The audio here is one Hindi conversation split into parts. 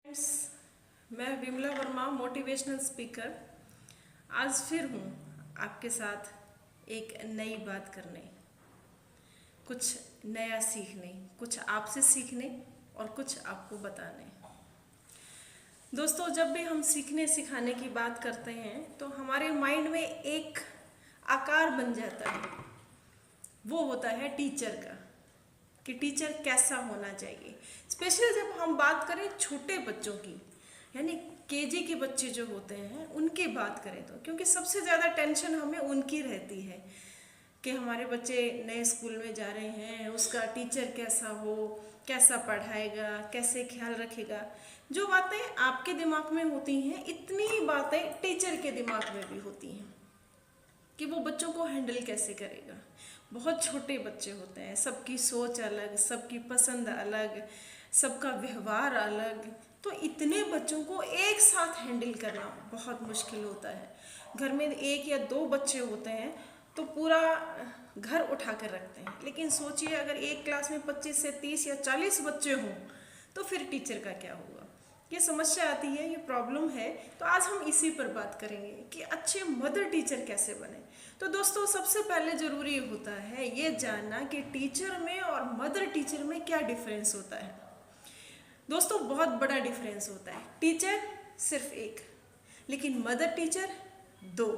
फ्रेंड्स, मैं विमला वर्मा मोटिवेशनल स्पीकर आज फिर हूँ आपके साथ एक नई बात करने, कुछ नया सीखने, कुछ आपसे सीखने और कुछ आपको बताने। दोस्तों, जब भी हम सीखने सिखाने की बात करते हैं तो हमारे माइंड में एक आकार बन जाता है, वो होता है टीचर का, कि टीचर कैसा होना चाहिए। स्पेशली जब हम बात करें छोटे बच्चों की, यानी केजी के बच्चे जो होते हैं उनकी बात करें तो, क्योंकि सबसे ज़्यादा टेंशन हमें उनकी रहती है कि हमारे बच्चे नए स्कूल में जा रहे हैं, उसका टीचर कैसा हो, कैसा पढ़ाएगा, कैसे ख्याल रखेगा। जो बातें आपके दिमाग में होती हैं, इतनी ही बातें टीचर के दिमाग में भी होती हैं कि वो बच्चों को हैंडल कैसे करेगा। बहुत छोटे बच्चे होते हैं, सबकी सोच अलग, सबकी पसंद अलग, सबका व्यवहार अलग, तो इतने बच्चों को एक साथ हैंडल करना बहुत मुश्किल होता है। घर में एक या दो बच्चे होते हैं तो पूरा घर उठा कर रखते हैं, लेकिन सोचिए अगर एक क्लास में 25 से 30 या 40 बच्चे हों तो फिर टीचर का क्या होगा। ये समस्या आती है, ये प्रॉब्लम है। तो आज हम इसी पर बात करेंगे कि अच्छे मदर टीचर कैसे बने। तो दोस्तों, सबसे पहले ज़रूरी होता है ये जानना कि टीचर में और मदर टीचर में क्या डिफरेंस होता है। दोस्तों, बहुत बड़ा डिफरेंस होता है। टीचर सिर्फ एक, लेकिन मदर टीचर दो,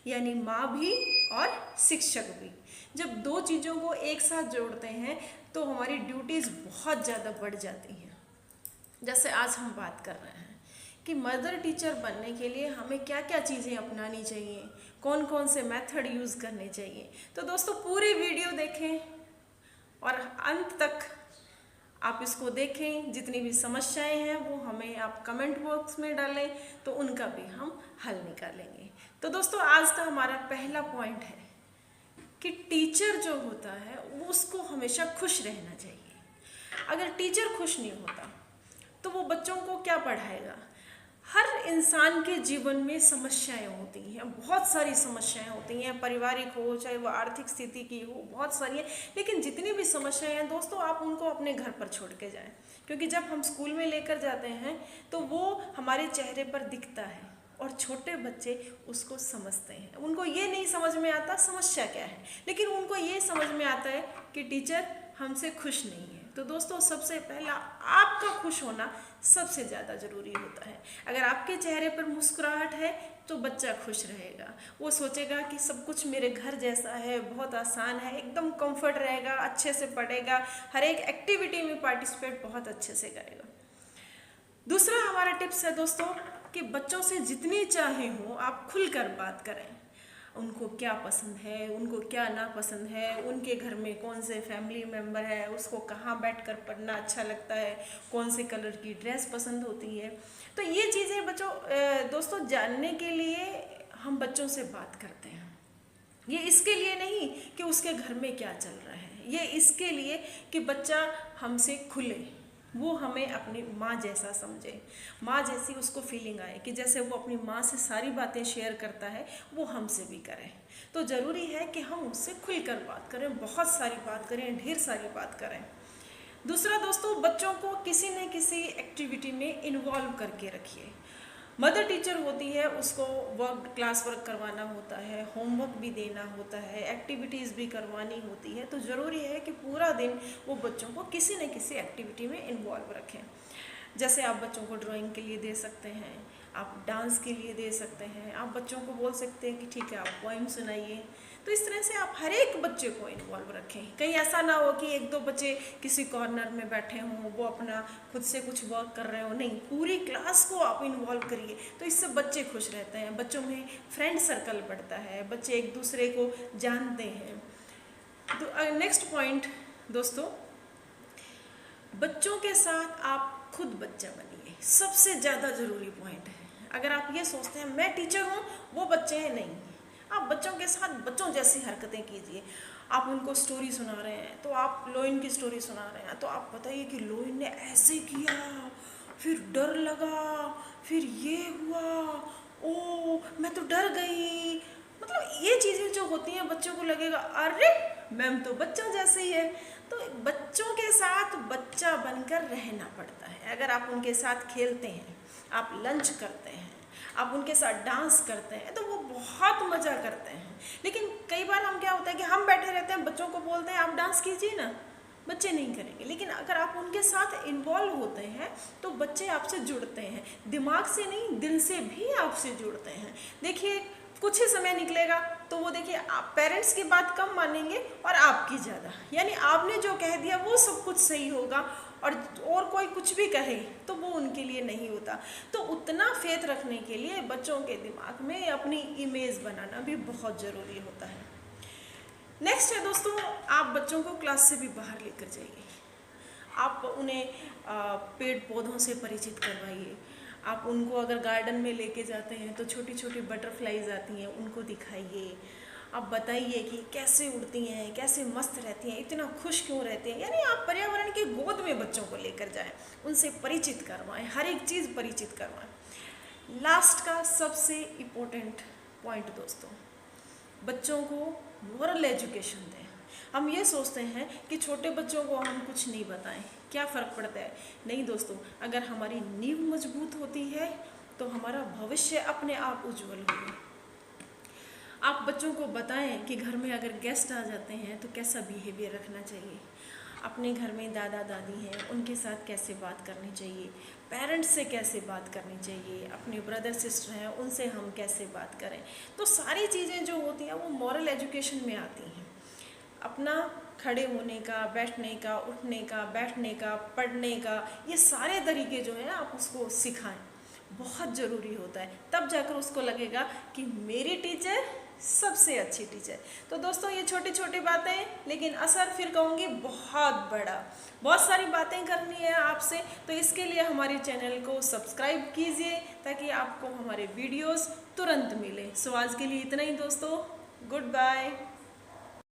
यानी माँ भी और शिक्षक भी। जब दो चीज़ों को एक साथ जोड़ते हैं तो हमारी ड्यूटीज़ बहुत ज़्यादा बढ़ जाती हैं। जैसे आज हम बात कर रहे हैं कि मदर टीचर बनने के लिए हमें क्या क्या चीज़ें अपनानी चाहिए, कौन कौन से मेथड यूज़ करने चाहिए। तो दोस्तों, पूरी वीडियो देखें और अंत तक आप इसको देखें। जितनी भी समस्याएं हैं वो हमें आप कमेंट बॉक्स में डालें तो उनका भी हम हल निकालेंगे। तो दोस्तों, आज का हमारा पहला पॉइंट है कि टीचर जो होता है उसको हमेशा खुश रहना चाहिए। अगर टीचर खुश नहीं होता तो वो बच्चों को क्या पढ़ाएगा। हर इंसान के जीवन में समस्याएं होती हैं, बहुत सारी समस्याएं होती हैं, पारिवारिक हो चाहे वो आर्थिक स्थिति की हो, बहुत सारी है। लेकिन जितनी भी समस्याएं हैं दोस्तों, आप उनको अपने घर पर छोड़ के जाएं, क्योंकि जब हम स्कूल में लेकर जाते हैं तो वो हमारे चेहरे पर दिखता है और छोटे बच्चे उसको समझते हैं। उनको ये नहीं समझ में आता समस्या क्या है, लेकिन उनको ये समझ में आता है कि टीचर हमसे खुश नहीं है। तो दोस्तों, सबसे पहला आपका खुश होना सबसे ज़्यादा ज़रूरी होता है। अगर आपके चेहरे पर मुस्कुराहट है तो बच्चा खुश रहेगा, वो सोचेगा कि सब कुछ मेरे घर जैसा है, बहुत आसान है, एकदम कंफर्ट रहेगा, अच्छे से पढ़ेगा, हर एक एक्टिविटी में पार्टिसिपेट बहुत अच्छे से करेगा। दूसरा हमारा टिप्स है दोस्तों कि बच्चों से जितनी चाहे हो आप खुलकर बात करें। उनको क्या पसंद है, उनको क्या नापसंद है, उनके घर में कौन से फैमिली मेम्बर है, उसको कहाँ बैठकर पढ़ना अच्छा लगता है, कौन से कलर की ड्रेस पसंद होती है। तो ये चीज़ें दोस्तों जानने के लिए हम बच्चों से बात करते हैं। ये इसके लिए नहीं कि उसके घर में क्या चल रहा है, ये इसके लिए कि बच्चा हमसे खुले, वो हमें अपनी माँ जैसा समझे, माँ जैसी उसको फीलिंग आए कि जैसे वो अपनी माँ से सारी बातें शेयर करता है वो हमसे भी करे। तो ज़रूरी है कि हम उससे खुलकर बात करें, बहुत सारी बात करें, ढेर सारी बात करें। दूसरा दोस्तों, बच्चों को किसी न किसी एक्टिविटी में इन्वॉल्व करके रखिए। मदर टीचर होती है, उसको क्लास वर्क करवाना होता है, होमवर्क भी देना होता है, एक्टिविटीज़ भी करवानी होती है। तो ज़रूरी है कि पूरा दिन वो बच्चों को किसी न किसी एक्टिविटी में इन्वॉल्व रखें। जैसे आप बच्चों को ड्राइंग के लिए दे सकते हैं, आप डांस के लिए दे सकते हैं, आप बच्चों को बोल सकते हैं कि ठीक है आप पोइम सुनाइए। तो इस तरह से आप हर एक बच्चे को इन्वॉल्व रखें। कहीं ऐसा ना हो कि एक दो बच्चे किसी कॉर्नर में बैठे हों, वो अपना खुद से कुछ वर्क कर रहे हो, नहीं, पूरी क्लास को आप इन्वॉल्व करिए। तो इससे बच्चे खुश रहते हैं, बच्चों में फ्रेंड सर्कल बढ़ता है, बच्चे एक दूसरे को जानते हैं। तो नेक्स्ट पॉइंट दोस्तों, बच्चों के साथ आप खुद बच्चा बनिए, सबसे ज़्यादा ज़रूरी पॉइंट है। अगर आप ये सोचते हैं मैं टीचर हूँ, वो बच्चे हैं, नहीं, आप बच्चों के साथ बच्चों जैसी हरकतें कीजिए। आप उनको स्टोरी सुना रहे हैं तो आप लोइन की स्टोरी सुना रहे हैं तो आप बताइए कि लोइन ने ऐसे किया, फिर डर लगा, फिर ये हुआ, ओ मैं तो डर गई। मतलब ये चीज़ें जो होती हैं बच्चों को लगेगा अरे मैम तो बच्चों जैसे ही है। तो बच्चों के साथ बच्चा बनकर रहना पड़ता है। अगर आप उनके साथ खेलते हैं, आप लंच करते हैं, आप उनके साथ डांस करते हैं, तो वो बहुत मज़ा करते हैं। लेकिन कई बार हम क्या होता है कि हम बैठे रहते हैं, बच्चों को बोलते हैं आप डांस कीजिए ना, बच्चे नहीं करेंगे। लेकिन अगर आप उनके साथ इन्वॉल्व होते हैं तो बच्चे आपसे जुड़ते हैं, दिमाग से नहीं दिल से भी आपसे जुड़ते हैं। देखिए कुछ ही समय निकलेगा तो वो देखिए आप पेरेंट्स की बात कम मानेंगे और आपकी ज़्यादा, यानी आपने जो कह दिया वो सब कुछ सही होगा और कोई कुछ भी कहे तो वो उनके लिए नहीं होता। तो उतना फेथ रखने के लिए बच्चों के दिमाग में अपनी इमेज बनाना भी बहुत ज़रूरी होता है। नेक्स्ट है दोस्तों, आप बच्चों को क्लास से भी बाहर लेकर जाइए। आप उन्हें पेड़ पौधों से परिचित करवाइए। आप उनको अगर गार्डन में लेके जाते हैं तो छोटी छोटी बटरफ्लाइज आती हैं, उनको दिखाइए। आप बताइए कि कैसे उड़ती हैं, कैसे मस्त रहती हैं, इतना खुश क्यों रहते हैं। यानी आप पर्यावरण की गोद में बच्चों को लेकर जाएं, उनसे परिचित करवाएं, हर एक चीज़ परिचित करवाएं। लास्ट का सबसे इम्पोर्टेंट पॉइंट दोस्तों, बच्चों को मोरल एजुकेशन दें। हम ये सोचते हैं कि छोटे बच्चों को हम कुछ नहीं बताएं, क्या फ़र्क पड़ता है। नहीं दोस्तों, अगर हमारी नींव मजबूत होती है तो हमारा भविष्य अपने आप उज्जवल होगा। आप बच्चों को बताएं कि घर में अगर गेस्ट आ जाते हैं तो कैसा बिहेवियर रखना चाहिए। अपने घर में दादा दादी हैं, उनके साथ कैसे बात करनी चाहिए, पेरेंट्स से कैसे बात करनी चाहिए, अपने ब्रदर सिस्टर हैं उनसे हम कैसे बात करें। तो सारी चीज़ें जो होती हैं वो मॉरल एजुकेशन में आती हैं। अपना खड़े होने का, बैठने का, उठने का, बैठने का, पढ़ने का, ये सारे तरीके जो हैं आप उसको सिखाएं, बहुत ज़रूरी होता है। तब जाकर उसको लगेगा कि मेरी टीचर सबसे अच्छी टीचर। तो दोस्तों ये छोटी छोटी बातें, लेकिन असर फिर कहूँगी बहुत बड़ा। बहुत सारी बातें करनी है आपसे, तो इसके लिए हमारे चैनल को सब्सक्राइब कीजिए ताकि आपको हमारे वीडियोस तुरंत मिले। सो आज के लिए इतना ही दोस्तों, गुड बाय।